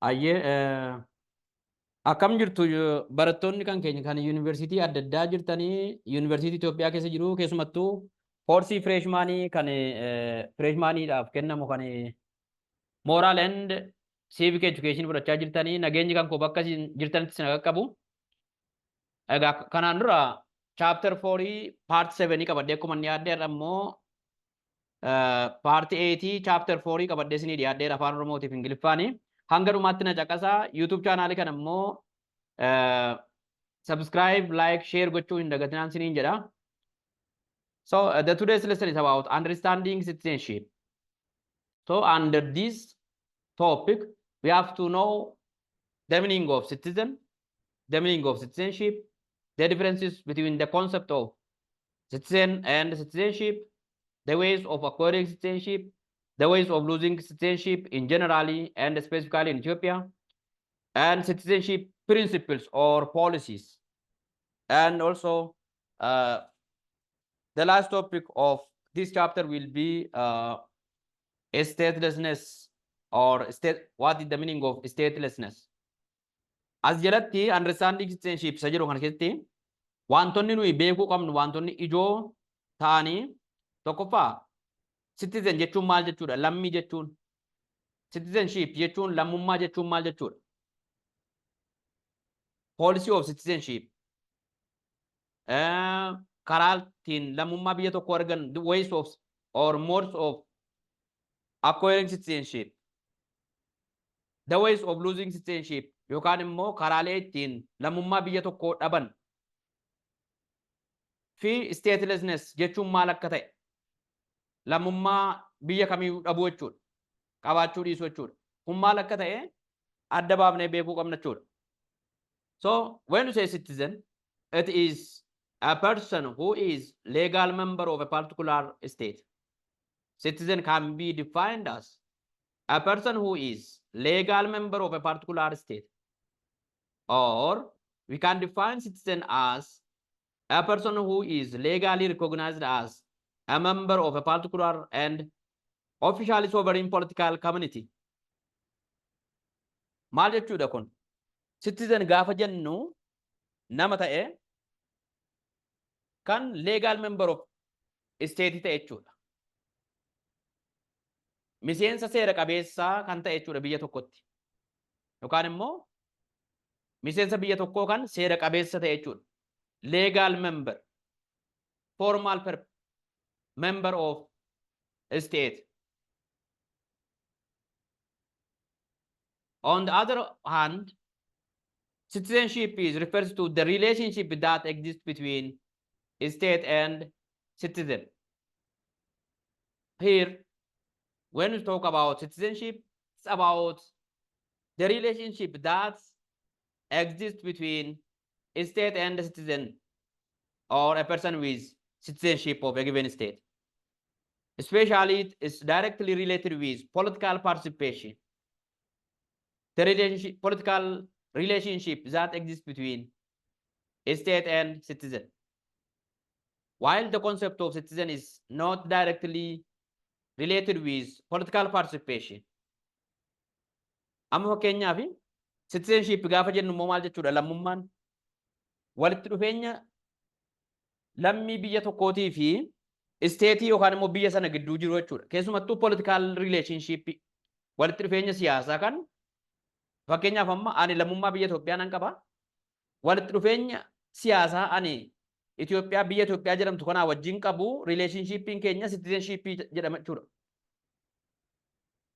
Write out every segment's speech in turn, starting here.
Ayyee akkam jirtu barattoonni kan keenya kan yuunivarsiitii adda addaa jirtanii yuunivarsiitii Itoophiyaa keessa jiru keessumattuu koorsii fireeshmaanii kan fireeshmaaniidhaaf kennamu kan moral and civic education fudhachaa jirtanii nageenyi kan koo bakka jirtanitti sin qaqqabu. Egaa kanaan dura chapter 4 part 7 qabadee akkuma inni yaaddeerra immoo part 8 chapter 4 qabadee isinii dhiyaaddeera afaan Oromootiif Ingiliffaanii. Hanga dhumaatti na caqasaa YouTube channel kan immoo subscribe, like, share gochuu hin dagatinaan siniin jedha. So the today's lesson is about understanding citizenship. So under this topic, we have to know the meaning of citizen, the meaning of citizenship, the differences between the concept of citizen and citizenship, the ways of acquiring citizenship, the ways of losing citizenship in generally and specifically in Ethiopia, and citizenship principles or policies. And also, the last topic of this chapter will be statelessness or what is the meaning of statelessness. As jalatti understanding citizenship isa jedhu kana keessatti wantoonni nuyi beekuu qabnu wantoonni ijoo ta'anii tokkoffaa citizen jechuun maal jechuudha? Lammii jechuun. Citizenship jechuun lammummaa jechuun maal jechuudha? Policy of citizenship. Karaa ittiin lammummaa biyya tokko argan the ways of or modes of acquiring citizenship. The ways of losing citizenship yookaan immoo karaalee ittiin lammummaa biyya tokko dhaban. Fi statelessness jechuun maal akka ta'e? Lammummaa biyya kamiyyuu dhabuu jechuudha. Qabaachuu dhiisuu jechuudha. Kun maal akka ta'e adda baafnee beekuu qabna jechuudha. So when you say citizen, it is a person who is legal member of a particular state. Citizen can be defined as a person who is legal member of a particular state. Or we can define citizen as a person who is legally recognized as a member of a particular and officially sovereign political community. Maal jechuudha kun? Citizen gaafa jennu nama ta'e kan legal member of state ta'e jechuudha. Miseensa seera qabeessaa kan ta'e jechuudha biyya tokkotti. Yookaan immoo miseensa biyya tokkoo kan seera qabeessa ta'e jechuudha. Legal member, formal member of a state. On the other hand, citizenship refers to the relationship that exists between a state and citizen. Here, when we talk about citizenship, it's about the relationship that exists between a state and a citizen or a person with citizenship of a given state. Especially, it is directly related with political participation. The political relationship that exists between a state and citizen. While the concept of citizen is not directly related with political participation. Amma fakkeenyaaf citizenship gaafa jennu immoo maal jechuudha? Lammummaan walitti dhufeenya lammii biyya tokkootii fi isteetii yookaan immoo biyya sana gidduu jiru jechuudha. Keessumattuu political relationship walitti dhufeenya siyaasaa kan fakkeenyaaf amma ani lammummaa biyya Itoophiyaa nan qaba. Walitti dhufeenya siyaasaa ani Itoophiyaa biyya Itoophiyaa jedhamtu kanaa wajjin qabu relationshipiin keenya citizenship jedhama jechuudha.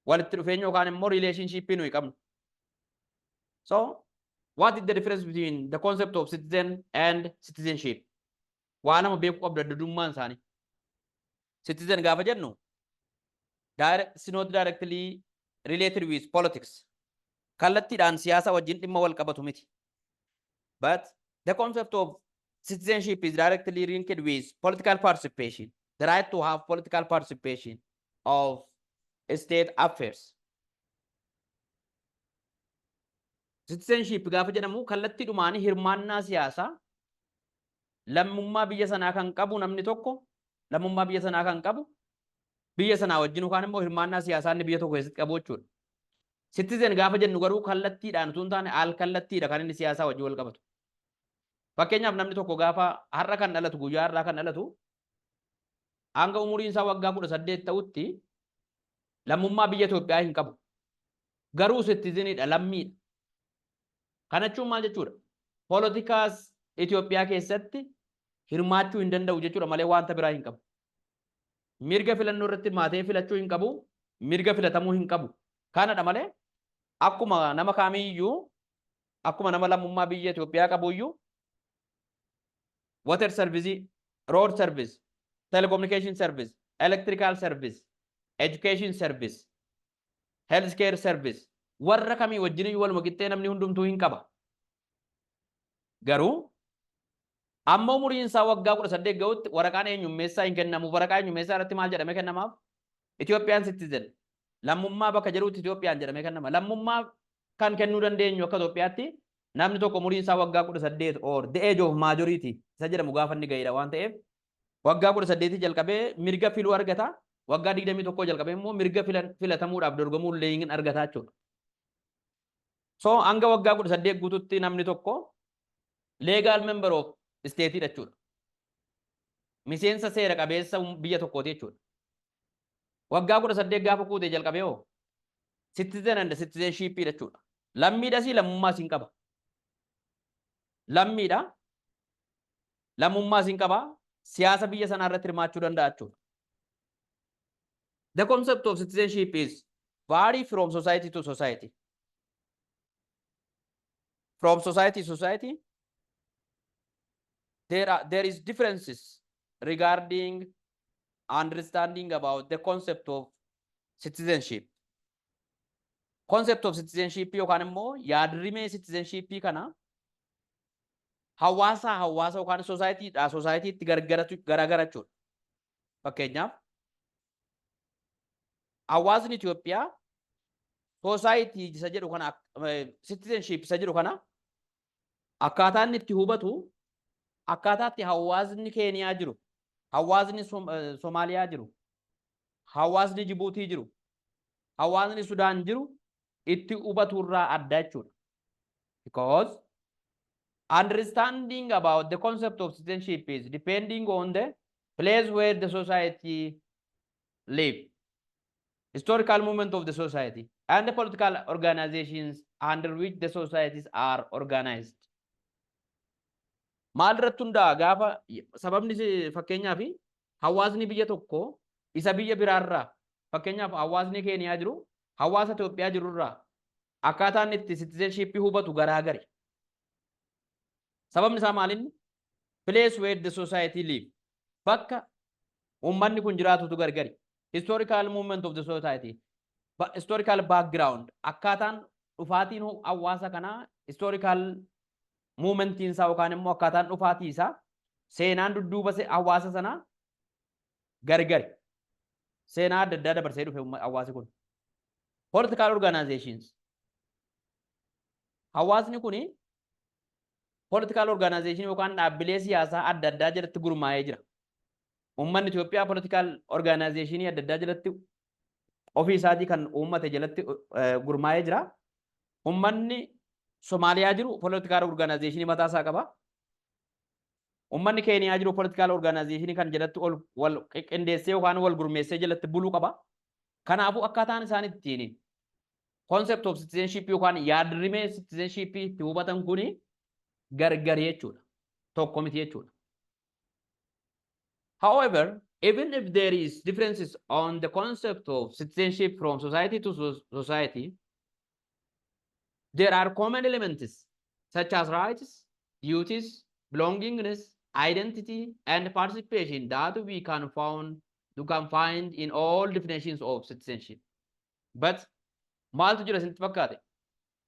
Walitti dhufeenya yookaan immoo relationshipii nuyi qabnu. So what is the difference between the concept of citizen and citizenship? Waan nama beekuu qabdu addummaan isaanii. Citizen gaafa jennu it's not directly related with politics. Kallattiidhaan siyaasa wajjin dhimma wal qabatu miti. But the concept of citizenship is directly linked with political participation, the right to have political participation of state affairs. Citizenship gaafa jedhamu kallattiidhumaan hirmaannaa siyaasaa lammummaa biyya sanaa kan qabu namni tokko lammummaa biyya sanaa kan qabu biyya sanaa wajjin yookaan immoo hirmaannaa siyaasaa inni biyya tokko keessatti qabu jechuudha. Citizen gaafa jennu garuu kallattiidhaan utuu hin taane al kallattiidha kan inni siyaasaa wajjin wal qabatu. Fakkeenyaaf namni tokko gaafa har'a kan dhalatu guyyaa har'aa kan dhalatu hanga umuriin isaa waggaa 18 ta'utti lammummaa biyya Itoophiyaa hin qabu. Garuu citizenidha lammiidha. Kana jechuun maal jechuudha? Poolitikaas Itoophiyaa keessatti hirmaachuu hin danda'u jechuudha malee wanta biraa hin qabu. Mirga filannoo irratti hirmaatee filachuu hin qabu, mirga filatamuu hin qabu. Kanadha malee akkuma nama kaamiyyuu akkuma nama lammummaa biyya Itoophiyaa qabuyyuu water service, road service, telecommunication service, electrical service, education service, healthcare service warra kamii wajjin waluma qixxee namni hundumtuu hin qaba. Garuu amma umuriin isaa waggaa 18 ga'utti waraqaan eenyummeessaa hin kennamu. Waraqaa eenyummeessaa irratti maal jedhamee kennamaaf? Itoophiyaan citizen. Lammummaa bakka jirutti Itoophiyaan jedhamee kennama. Lammummaa kan kennuu dandeenyu akka Itoophiyaatti namni tokko umuriin isaa waggaa 18 or the age of majority isa jedhamu gaafa inni ga'eedha waan ta'eef waggaa 18 jalqabee mirga filuu argata. Waggaa 21 jalqabee immoo mirga filatamuudhaaf dorgomuu illee hin argataa jechuudha. So hanga waggaa 18 guututti namni tokko legal member of state jechuudha. Miseensa seera qabeessa biyya tokkooti jechuudha. Waggaa 18 gaafa guutee jalqabee hoo citizen and citizenship jechuudha. Lammiidha si lammummaa siin qaba. Lammiidha lammummaa siin qaba. Siyaasa biyya sanaa irratti hirmaachuu danda'a jechuudha. The concept of citizenship is vary from society to society. From society to society, there is differences regarding understanding about the concept of citizenship. Concept of citizenship yookaan immoo yaadrimee citizenship kana hawaasa yookaan society itti garagara jechuudha. Fakkeenyaaf hawaasni Itoophiyaa society isa jedhu kana citizenship isa jedhu kana akkaataa inni itti hubatu akkaataa itti hawaasni Keeniyaa jiru, hawaasni Somaaliyaa jiru, hawaasni Jibuutii jiru, hawaasni Sudaan jiru itti hubatu irraa adda jechuudha. Because understanding about the concept of citizenship is depending on the place where the society live, historical movement of the society, and the political organizations under which the societies are organized. Maal irratti hundaa gaafa sababni fakkeenyaaf hawaasni biyya tokko isa biyya biraarraa fakkeenyaaf hawaasni Keeniyaa jiru hawaasa Itoophiyaa jirurraa akkaataan itti citizenship hubatu garaagari. Sababni isaa maalinni place where the society live bakka ummanni kun jiraatutu gargari. Historical movement of the society, historical background, akkaataan dhufaatiin hawaasa kanaa historical movement isaa yookaan immoo akkaataan dhufaatii isaa seenaan dudduuba hawaasa sanaa gargari. Seenaa adda addaa dabarsee dhufe hawaasi kun. Political organizations. Hawaasni kuni political organization yookaan dhaabbilee siyaasaa adda addaa jalatti gurmaa'ee jira. Ummanni Itoophiyaa political organization adda addaa jalatti ofii isaatii kan uummate jalatti gurmaa'ee jira. Ummanni Somaaliyaa jiru political organization mataa isaa qaba. Ummanni Keeniyaa jiru political organization kan jalatti wal qindeessee yookaan wal gurmeessee jalatti buluu qaba. Kanaafuu akkaataan isaan ittiin concept of citizenship yookaan yaadrimee citizenship itti hubatan kuni gargari jechuudha. Tokko miti jechuudha. However, even if there is differences on the concept of citizenship from society to society, there are common elements such as rights, duties, belongingness, identity, and participation that we can find in all definitions of citizenship. But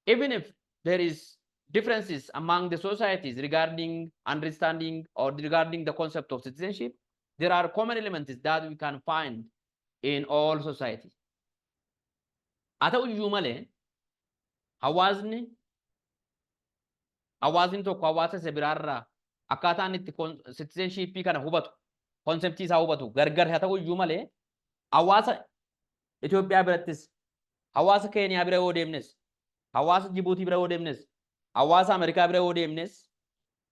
even if there is differences among the societies regarding understanding or regarding the concept of citizenship, there are common elements that we can find in all societies. Ata uyyuu malee hawaasni tokko hawaasa isa biraarraa akkaataan itti citizenship kana hubatu konseptii isaa hubatu gargar haa ta'u iyyuu malee hawaasa Itoophiyaa birattis hawaasa Keeniyaa bira yoo deemnes, hawaasa Jibuutii bira yoo deemnes, hawaasa Ameerikaa bira yoo deemnes,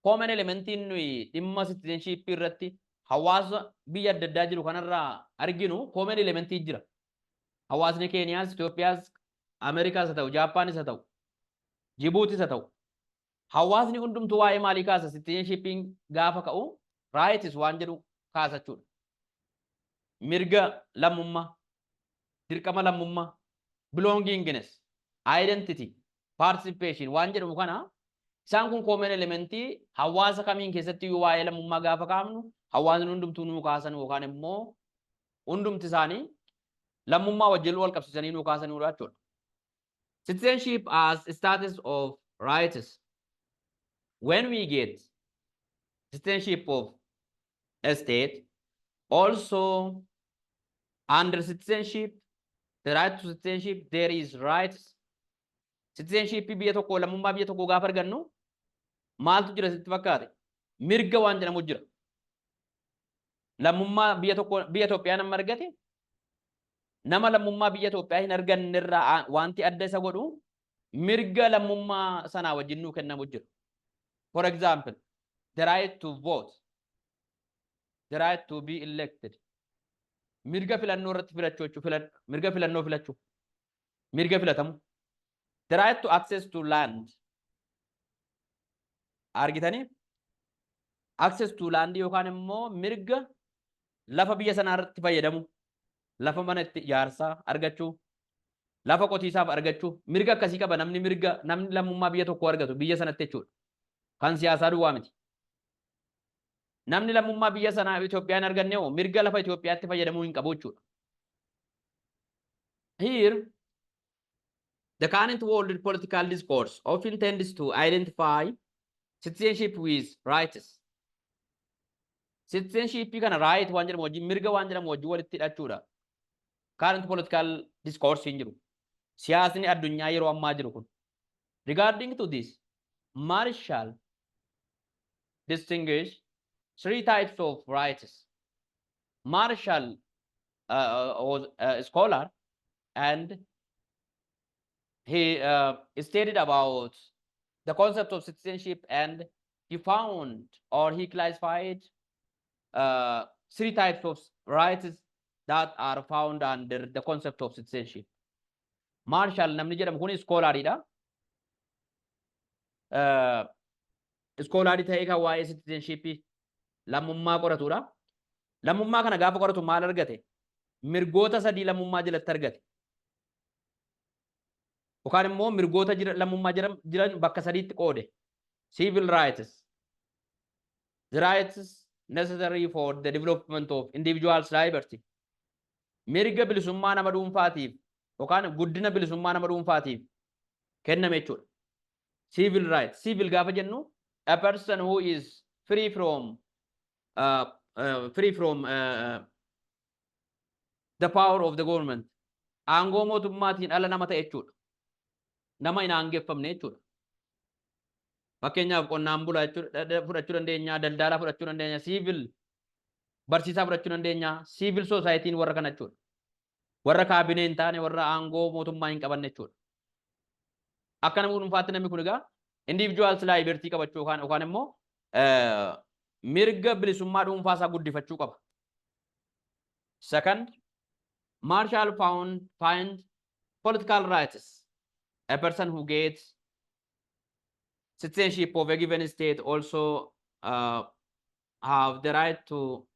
common elementiin nuyi dhimma citizenship irratti hawaasa biyya adda addaa jiru kanarraa arginu common elementii jira. Hawaasni Keeniyaas, Itoophiyaas, Ameerikaas haa ta'u, Jaappaanis haa ta'u, Jibuutis haa ta'u. Hawaasni hundumtuu waa'ee maalii kaasa citizenshipiin gaafa ka'u rights waan jedhu kaasachuudha. Mirga lammummaa, dirqama lammummaa, belongingness, identity, participation waan jedhamu kana isaan kun common elementii hawaasa kamiin keessatti waa'ee lammummaa gaafa kaafnu hawaasni hundumtuu nuu kaasan yookaan immoo hundumti isaanii lammummaa wajjin wal qabsiisanii nuu kaasanidha jechuudha. Citizenship as status of rights. When we get citizenship of a state, also under citizenship, the right to citizenship, there is rights. Citizenship biyya tokko lammummaa biyya tokko gaafa argannu maaltu jira sitti fakkaate? Mirga waan jedhamu jira. Lammummaa biyya tokko biyya Itoophiyaa nama argate nama lammummaa biyya Itoophiyaa hin arganne irraa wanti adda isa godhu mirga lammummaa sanaa wajjin nuu kennamu jira. For example, the right to vote, the right to be elected. Mirga filannoo irratti filachuu, mirga filannoo filachuu, mirga filatamu. The right to access to land. Argitanii? Access to land yookaan immoo mirga lafa biyya sanaa irratti fayyadamu, lafa mana itti ijaarsaa argachuu, lafa qotiisaaf argachuu, mirga akkasii qaba namni lammummaa biyya tokko argatu biyya sanatti jechuudha. Kan siyaasaa duwwaa miti. Namni lammummaa biyya sanaa Itoophiyaan arganne hoo mirga lafa Itoophiyaatti fayyadamuu hin qabu jechuudha. Here, the current world political discourse often tends to identify citizenship with rights. Citizenship kana right waan jedhamu wajjin mirga waan jedhamu wajjin walitti hidhachuudha. Current political discourse hin jiru. Siyaasni addunyaa yeroo ammaa jiru kun. Regarding to this, Marshall distinguish three types of rights. Marshall was a scholar and he stated about the concept of citizenship and he found or he classified three types of rights that are found under the concept of citizenship. Marshall namni jedhamu kun scholar-idha. Scholar ta'ee kan waa'ee citizenship lammummaa qoratudha. Lammummaa kana gaafa qoratu maal argate? Mirgoota sadii lammummaa jalatti argate. Yookaan immoo mirgoota lammummaa jiran bakka sadiitti qoode. Civil rights. The rights necessary for the development of individual's liberty. Mirga bilisummaa nama dhuunfaatiif yookaan guddina bilisummaa nama dhuunfaatiif kenname jechuudha. Civil rights. Civil gaafa jennu a person who is free from the power of the government. Aangoo mootummaatiin ala nama ta'e jechuudha. Nama hin aangeffamne jechuudha. Fakkeenyaaf qonnaan bulaa fudhachuu dandeenya, daldalaa fudhachuu dandeenya, civil barsiisaa fudhachuu dandeenya, civil society warra kana jechuudha. Warra kaabinee hin taane, warra aangoo mootummaa hin qabanne jechuudha. Akka nama dhuunfaatti namni kun egaa individuals liberty qabachuu yookaan immoo mirga bilisummaa dhuunfaa isaa guddifachuu qaba. Second, Marshall find political rights. A person who gets citizenship of a given state also have the right to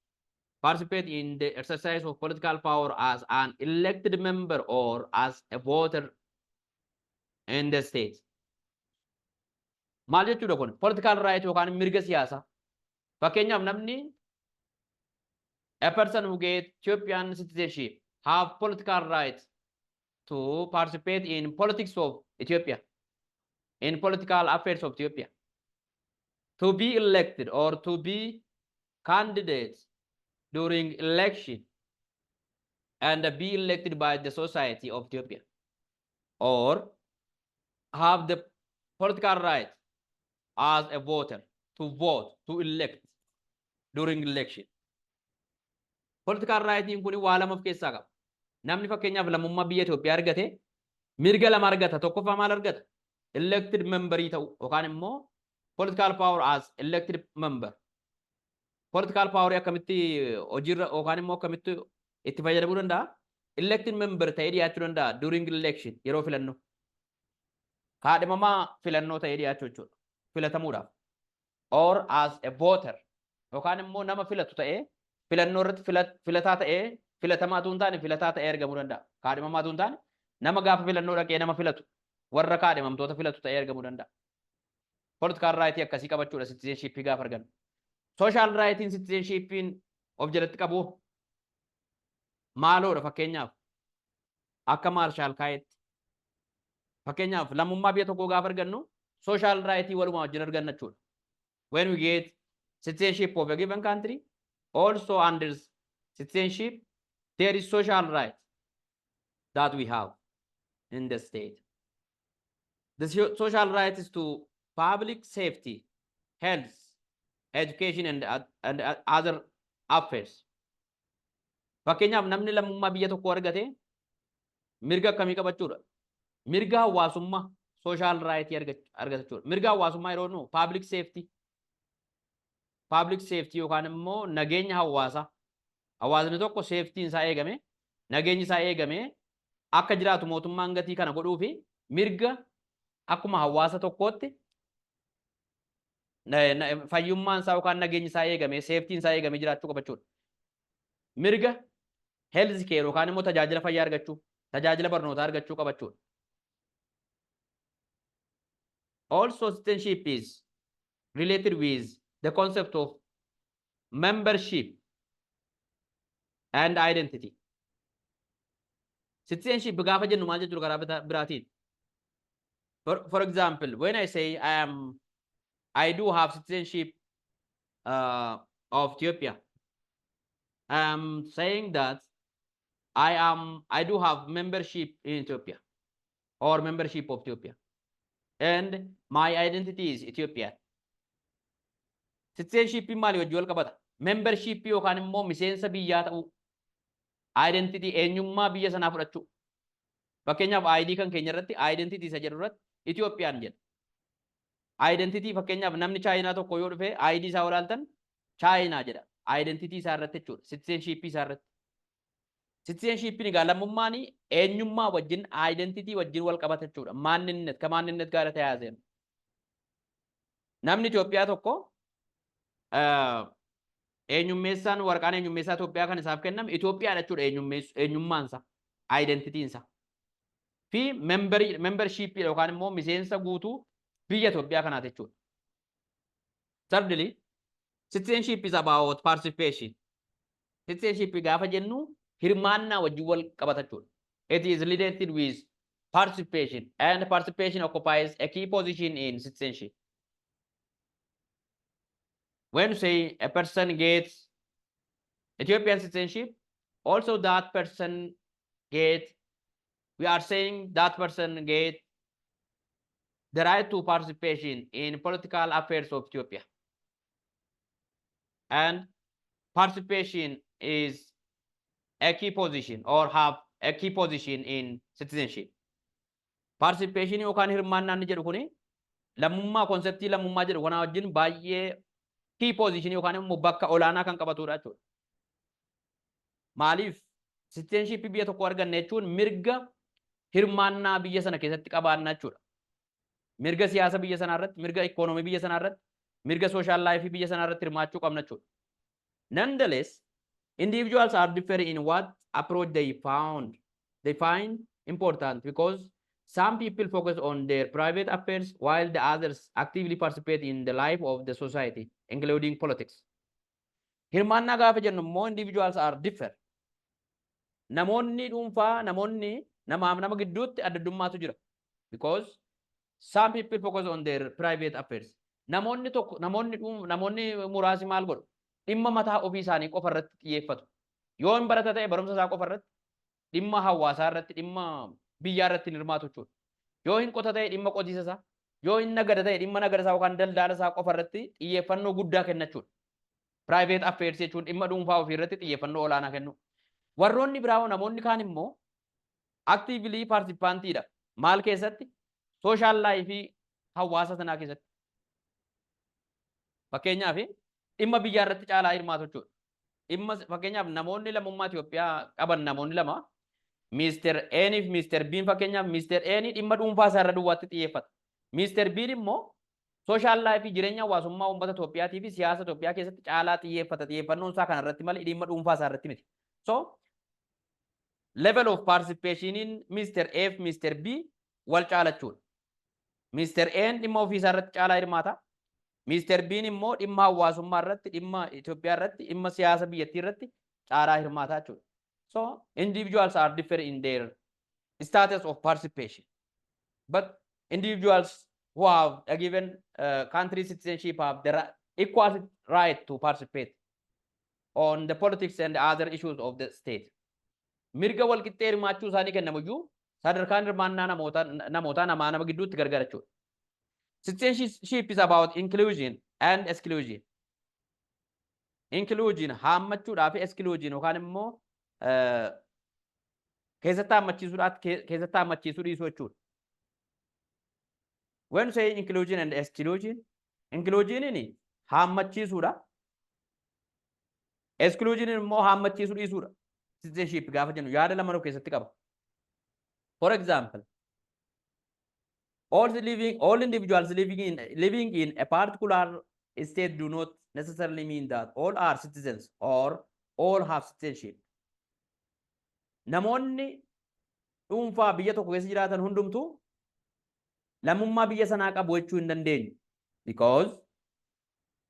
participate in the exercise of political power as an elected member or as a voter in the state. Maal jechuudha kun? Political right yookaan mirga siyaasaa. Fakkeenyaaf namni a person who gets Ethiopian citizenship have political rights to participate in politics of Ethiopia, in political affairs of Ethiopia, to be elected or to be candidates during election and be elected by the society of Ethiopia, or have the political right as a voter to vote, to elect during election. Political right in kuni waa lama of keessaa qaba. Namni fakkeenyaaf lammummaa biyya Itoophiyaa argate mirga lama argata tokkoffaa maal argata elected member ta'u yookaan immoo political power as elected member political power akkamitti hojiirra yookaan immoo akkamitti itti fayyadamuu danda'a elected member ta'ee dhiyaachuu danda'a during election yeroo filannoo kaadhimamaa filannoo ta'ee dhiyaachuu jechuudha filatamuudhaaf or as a voter yookaan immoo nama filatu ta'ee filannoo irratti filataa ta'ee filatamaa tuun taane filataa ta'ee argamuu danda'a kaadhimamaa tuun taane nama gaafa filannoo dhaqee nama filatu warra kaadhimamtoota filatu ta'ee argamuu danda'a political right akkasii qabachuudha citizenship gaafa argannu social right in citizenship of jalatti qabu maaloodha fakkeenyaaf akka maarshaal kaayetti fakkeenyaaf lammummaa biyya tokkoo gaafa argannu social right walumaa wajjin arganna jechuudha when we get citizenship of a given country also under citizenship there is social right that we have in the state the social right is to public safety health education and other affairs fakkeenyaaf namni lammummaa biyya tokkoo argate mirga akkamii qabachuudha mirga hawaasummaa social right argachuudha mirga hawaasummaa yeroo nu public safety yookaan immoo nageenya hawaasni tokko safety isaa eegame nageenyi isaa eegame akka jiraatu mootummaan gatii kana godhuu fi mirga akkuma hawaasa tokkootti fayyummaan isaa yookaan nageenyi isaa eegame safety isaa eegame jiraachuu qabachuudha mirga health care yookaan immoo tajaajila fayyaa argachuu tajaajila barnootaa argachuu qabachuudha also citizenship is related with the concept of membership and identity citizenship gaafa jennu maal jechuudha karaa biraatiin for example when I say I do have citizenship of Ethiopia I am saying that I do have membership in Ethiopia or membership of Ethiopia and my identity is Ethiopian citizenship maali wajjin wal qabata membership yookaan immoo miseensa biyyaa ta'uu identity eenyummaa biyya sanaa fudhachuu fakkeenyaaf ID kan keenya irratti identity isa jedhu irratti Ethiopian jedha identity fakkeenyaaf namni chaayinaa tokko yoo dhufe ID isaa walaaltan chaayinaa jedha identity isaa irratti jechuudha citizenship isaa irratti citizenship ni lammummaan eenyummaa wajjin identity wajjin wal qabata jechuudha maanninnet gaara tayaazeen namni Itoophiyaa tokko eenyummeessaan warqaan eenyummeessaa Itoophiyaa kan isaaf kenname Itoophiyaa jechuudha eenyummaansa identityinsa fi membership yookaan immoo miseensa guutuu biyya Itoophiyaa kanaati jechuudha thirdly citizenship is about participation citizenship gaafa jennu hirmaannaa wajjin wal qabata jechuudha it is related with participation and participation occupies a key position in citizenship when you say a person gets Ethiopian citizenship also that person we are saying that person get the right to participation in political affairs of Ethiopia and participation is a key position or have a key position in citizenship participation yookaan hirmaannaan jedhu kuni lammummaa konseptii lammummaa jedhu kana wajjin baay'ee key position yookaan immoo bakka olaanaa kan qabatudha jechuudha maaliif citizenship biyya tokko arganne jechuun mirga hirmaannaa biyya sana keessatti qabaannaa jechuudha mirga siyaasa biyya sanaa irratti mirga ikoonoomii biyya sanaa irratti mirga social life biyya sanaa irratti hirmaachuu qabna jechuudha nonetheless individuals are different in what approach they find important because some people focus on their private affairs while the others actively participate in the life of the society including politics hirmaannaa gaafa jennu immoo individuals are different namoonni dhuunfaa namoonni namaaf nama gidduutti addaddummaatu jira because some people focus on their private affairs namoonni muraasi maal godhu dhimma mataa ofii isaanii qofa irratti xiyyeeffatu yoo hin barata ta'e barumsa isaa qofa irratti dhimma hawaasaa irratti dhimma biyyaa irratti hirmaatu jechuudha yoo hin qota ta'e dhimma qotiisa isaa yoo hin nagada ta'e dhimma nagada isaa yookaan daldala isaa qofa irratti xiyyeeffannoo guddaa kennachuudha private affairs jechuun dhimma dhuunfaa ofii irratti xiyyeeffannoo olaanaa kennu warroonni biraa namoonni kaan immoo actively participantidha maal keessatti social life hawaasa sanaa keessatti fakkeenyaaf dhimma biyyaa irratti caalaa hirmaatu jechuudha. Dhimma fakkeenyaaf namoonni lammummaa Itoophiyaa qaban namoonni lama Mr. Eniif Mr. Biin fakkeenyaaf Mr. Eni dhimma dhuunfaa isaa irra duwwaatti xiyyeeffata. Mr. Biin immoo social life jireenya hawaasummaa uummata Itoophiyaatii fi siyaasa Itoophiyaa keessatti caalaa xiyyeeffata. Xiyyeeffannoon isaa kana irratti malee dhimma dhuunfaa isaa irratti miti. So level of participation in Mr. F, Mr. B wal caalachuudha. Mr. N dhimma ofii isaa irratti caalaa hirmaata. Mr. Biin immoo dhimma hawaasummaa irratti, dhimma Itoophiyaa irratti, dhimma siyaasa biyyattii irratti caalaa hirmaataa jechuudha. So individuals are different in their status of participation. But individuals who have a given country citizenship have the equal right to participate on the politics and other issues of the state. Mirga wal qixxee hirmaachuu isaanii kennamuyyuu sadarkaan hirmaannaa namoota nama gidduutti gargar jechuudha. Citizenship is about inclusion and exclusion. Inclusion haammachuudhaa fi exclusion yookaan immoo keessatti haammachiisuu dhiisuu jechuudha. When say inclusion and exclusion, inclusion ni haammachiisuudha. Exclusion immoo haammachiisuu dhiisuudha. Citizenship gaafa jennu yaada lama of keessatti qaba. For example, all individuals living in a particular state do not necessarily mean that all are citizens or all have citizenship. Namoonni dhuunfaa biyya tokko keessa jiraatan hundumtuu lammummaa biyya sanaa qabu jechuu hin dandeenyu. Because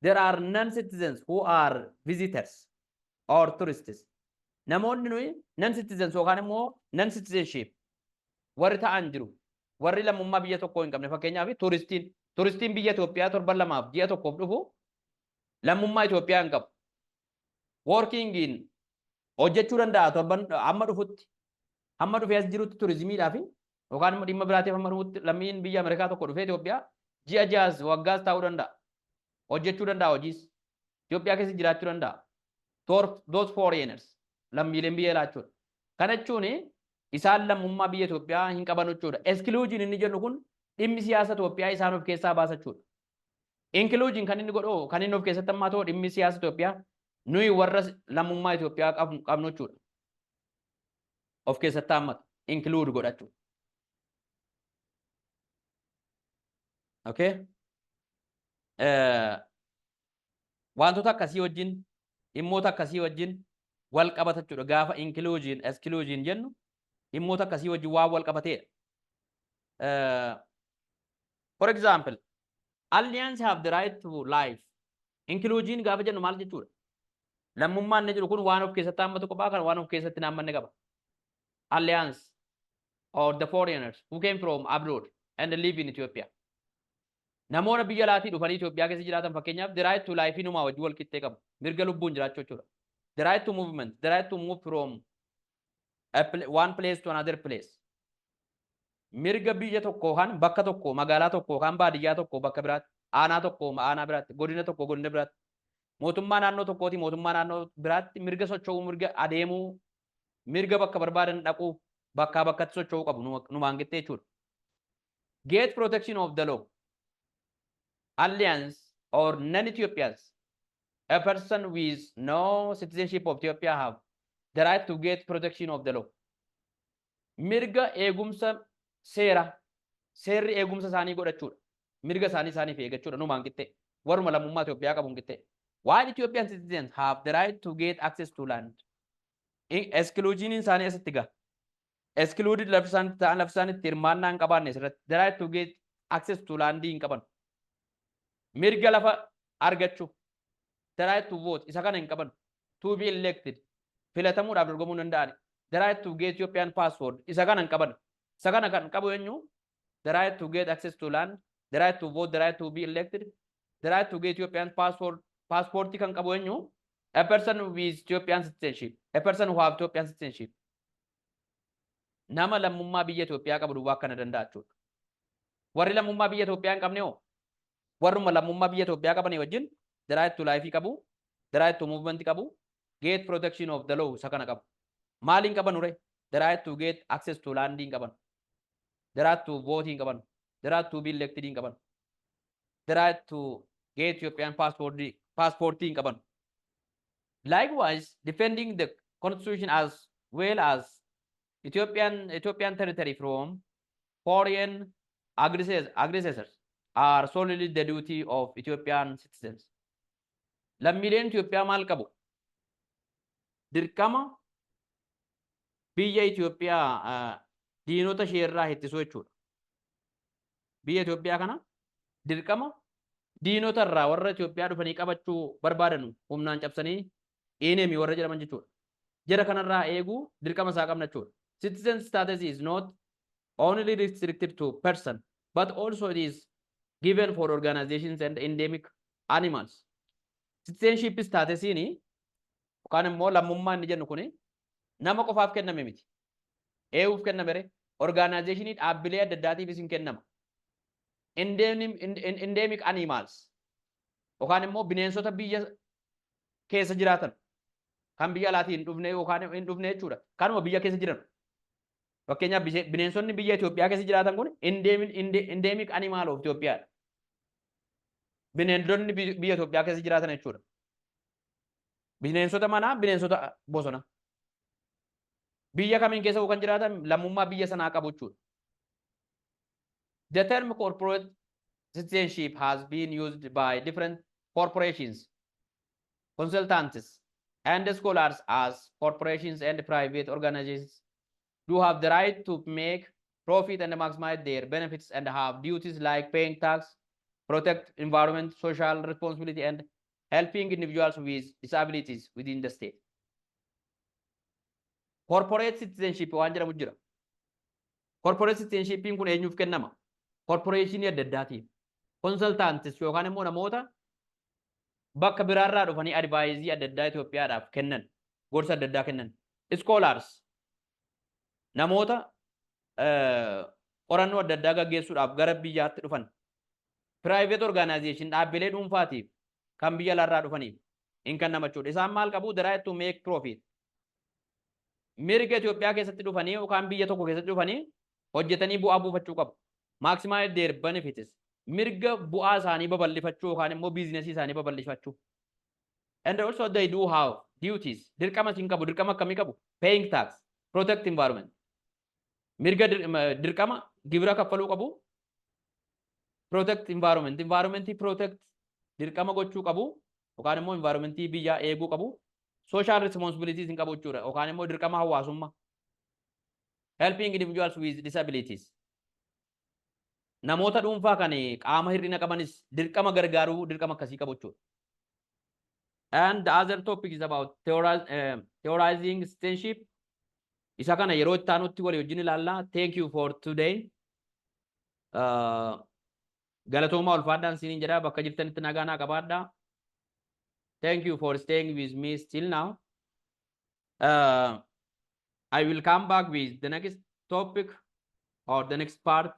there are non-citizens who are visitors or tourists. Namoonni nuyi non-citizens yookaan immoo non-citizenship warri ta'an jiru. Warri lammummaa biyya tokkoo hin qabne fakkeenyaaf turistiin biyya Itoophiyaa torban lamaaf ji'a tokkoof dhufu lammummaa Itoophiyaa hin qabu. Working in hojjechuu danda'a torban amma dhufutti hamma dhufee as jirutti turizimiidhaaf yookaan immoo dhimma biraatiif hamma dhufutti lammiin biyya Ameerikaa tokko dhufee Itoophiyaa ji'aas waggaas taa'uu danda'a. Hojjechuu danda'a hojiis. Itoophiyaa keessa jiraachuu danda'a. Those foreigners lammiileen biyya laachuudha. Kana jechuun isaan lammummaa biyya Itoophiyaa hin qaban jechuudha. Exclusion inni jennu kun dhimmi siyaasa Itoophiyaa isaan of keessaa baasa jechuudha. Inclusion kan inni godhu kan inni of keessatti hammaa ta'u dhimmi siyaasa Itoophiyaa nuyi warra lammummaa Itoophiyaa qabnu jechuudha. Of keessatti hammata include godhachuudha. Okay? Wantoota akkasii wajjin dhimmoota akkasii wajjin wal qabata jechuudha. Gaafa inclusion, exclusion jennu dhimmoota akkasii wajjin waan wal qabateedha. For example, aliens have the right to life. Inclusion gaafa jennu maal jechuudha? Lammummaan inni jiru kun waan of keessatti hammatu qaba kan waan of keessatti haammanne qaba. Aliens or the foreigners who came from abroad and live in Ethiopia. Namoota biyya alaatii dhufanii Itoophiyaa keessa jiraatan fakkeenyaaf the right to life inumaa wajjin wal qixxee qabu. Mirga lubbuun jiraachuu jechuudha. The right to movement, the right to move from one place to another place. Mirga biyya tokko kan bakka tokko magaalaa tokko kan baadiyyaa tokko bakka biraatti aanaa tokko aanaa biraatti godina tokko godina biraatti mootummaa naannoo tokkooti mootummaa naannoo biraatti mirga socho'uu mirga adeemuu mirga bakka barbaadan dhaquu bakkaa bakkatti socho'uu qabu numaan qixxee jechuudha. Get protection of the law. Aliens or non-Ethiopians, a person with no citizenship of Ethiopia have the right to get protection of the law. Mirga eegumsa seerri eegumsa isaanii godhachuudha. Mirga isaaniif eeggachuudha numaan qixxee. Waruma lammummaa Itoophiyaa qabuun qixxee. While Ethiopian citizens have the right to get access to land. Exclusion isaanii asitti gaha. Excluded lafisaan ta'an lafisaan itti hirmaannaa hin qabaanne asirratti the right to get access to land hin qaban. Mirga lafa argachuu the right to vote isa kana hin qaban. To be elected filatamuudhaaf dorgomuu hin danda'ani. The right to get Ethiopian passport isa kana hin qaban. Isa kana kan qabu eenyu? The right to get access to land, the right to vote, the right to be elected, the right to get Ethiopian passport kan qabu eenyu? A person with Ethiopian citizenship, a person who have Ethiopian citizenship. Nama lammummaa biyya Itoophiyaa qabu duwwaa kana danda'a jechuudha. Warri lammummaa biyya Itoophiyaa hin qabne hoo? Warruma lammummaa biyya Itoophiyaa qabanii wajjin the right to life qabu, the right to movement qabu, get protection of the law isa kana qabu. Maaliin qaban ure? The right to get access to land hin qaban. the right to voting qaban, the right to be elected in qaban, the right to get Ethiopian passporting qaban. Likewise, defending the constitution as well as Ethiopian territory from foreign aggressors are solely the duty of Ethiopian citizens. Lammiileen Itoophiyaa maal qabu? Dirqama biyya Itoophiyaa diinota ishee irraa ittisuu jechuudha. Biyya Itoophiyaa kana dirqama diinota irraa warra Itoophiyaa dhufanii qabachuu barbaadan humnaan cabsanii enemy warra jedhaman jechuudha. Jara kanarraa eeguu dirqama isaa qabna jechuudha. Citizen status is not only restricted to person, but also it is given for organizations and endemic animals. Citizenship status ini yookaan immoo lammummaa inni jennu kuni nama qofaaf kenname miti. Eewuuf kenname ree organizationii dhaabbilee adda addaatiifis hin kennama. Endemic animals yookaan immoo bineensota biyya keessa jiraatan kan biyya alaatii hin dhufne yookaan hin dhufne jechuudha. Kanuma biyya keessa jiran. Fakkeenyaaf bineensonni biyya Itoophiyaa keessa jiraatan kun endemic animal of Itoophiyaadha. Bineeldonni biyya Itoophiyaa keessa jiraatan jechuudha. Bineensota manaa, bineensota bosona. Biyya kamiin keessa kan jiraatan lammummaa biyya sanaa qabu jechuudha. The term corporate citizenship has been used by different corporations, consultants, and scholars as corporations and private organizations do have the right to make profit and maximize their benefits and have duties like paying tax, protect environment, social responsibility, and helping individuals with disabilities within the state. Corporate citizenship waan jedhamu jira. Corporate citizenship kun eenyuuf kennama? Corporation adda addaatiif. Consultants yookaan immoo namoota bakka biraarraa dhufanii advaayizii adda addaa Itoophiyaadhaaf kennan, gorsa adda addaa kennan. Scholars namoota qorannoo adda addaa gaggeessuudhaaf gara biyyaatti dhufan. Private organization dhaabbilee dhuunfaatiif kan biyya alaarraa dhufaniif hin kennama jechuudha. Isaan maal qabu? The right to make profit. Mirga Itoophiyaa keessatti dhufanii yookaan biyya tokko keessatti dhufanii hojjetanii bu'aa buufachuu qabu. Maximize their benefits. Mirga bu'aa isaanii babal'ifachuu yookaan immoo biizinesii isaanii babal'ifachuu. And also they do have duties. Dirqama siin qabu. Dirqama akkamii qabu? Paying tax, protect environment. Mirga dirqama gibira kaffaluu qabu. Protect environment. Environmentii protect dirqama gochuu qabu. Yookaan immoo environmentii biyyaa eeguu qabu. Social responsibilities hin qabu jechuudha. Yookaan immoo dirqama hawaasummaa. Helping individuals with disabilities. Namoota dhuunfaa kan qaama hir'ina qabanis dirqama gargaaruu dirqama akkasii qabu jechuudha. And the other topic is about theorizing citizenship. Isa kana yeroo itti aanutti walii wajjin ilaallaa. Thank you for today. Galatoomaa ulfaadhaan isiniin jedha. Bakka jirtanitti nagaa naa qabaadhaa. Thank you for staying with me still now. I will come back with the next topic or the next part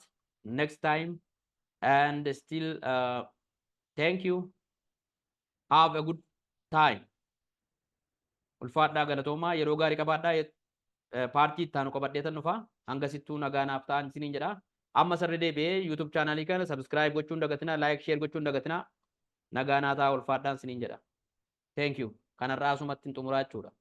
next time. And still, thank you. Have a good time. Ulfaadhaa galatoomaa yeroo gaarii qabaadhaa. Paartii itti aanu qabadheetan dhufa. Hanga sittuu nagaa naaf ta'an isiniin jedha. Amma sarri deebi'ee YouTube channelii kana subscribe gochuun dagatina, like share gochuun dagatina. Nagaa naa ta'a ulfaadhaan isiniin jedha. Thank you. Kanarraa asumatti hin xumuraa jechuudha.